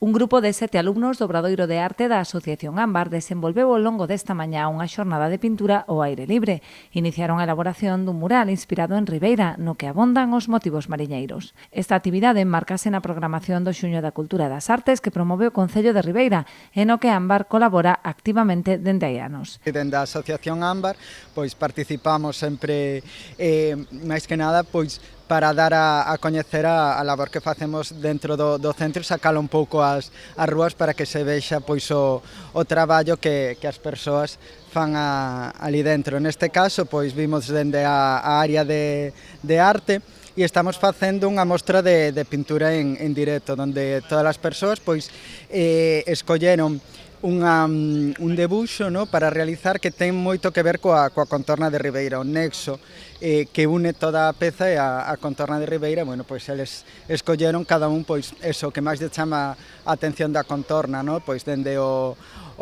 Un grupo de 7 alumnos do Obradoiro de Arte da Asociación Ámbar desenvolveu ao longo desta mañá unha xornada de pintura ao aire libre. Iniciaron a elaboración dun mural inspirado en Ribeira, no que abondan os motivos mariñeiros. Esta actividade enmarcase na programación do Xuño da Cultura e das Artes que promove o Concello de Ribeira e no que Ámbar colabora activamente dende hai anos. Dende a Asociación Ámbar, pois participamos sempre, máis que nada, pois para dar a coñecer a labor que facemos dentro do centro e sacalo un pouco ás rúas para que se vexa pois o traballo que as persoas fan ali dentro. Neste caso, pois vimos dende a área de arte e estamos facendo unha mostra de pintura en directo, onde todas as persoas pois escolleron un debuxo, no, para realizar que ten moito que ver coa contorna de Ribeira, o nexo que une toda a peza e a contorna de Ribeira. Bueno, pois eles escolleron cada un pois eso que máis lle chama a atención da contorna, no? Pois dende o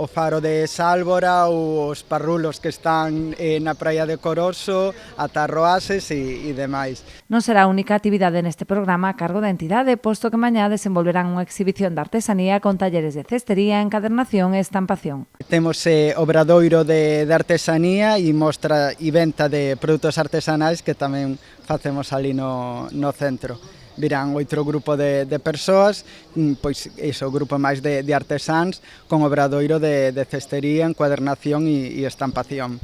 faro de Sálvora ou os parrulos que están na praia de Coroso, ata Roases e demais. Non será a única actividade neste programa a cargo da entidade, posto que mañá desenvolverán unha exhibición de artesanía con talleres de cestería, encadernación e estampación. Temos obradoiro de artesanía e mostra e venta de produtos artesanais que tamén facemos ali no centro. Virán outro grupo de persoas, pois iso, grupo máis de artesáns con obradoiro de cestería, encuadernación e estampación.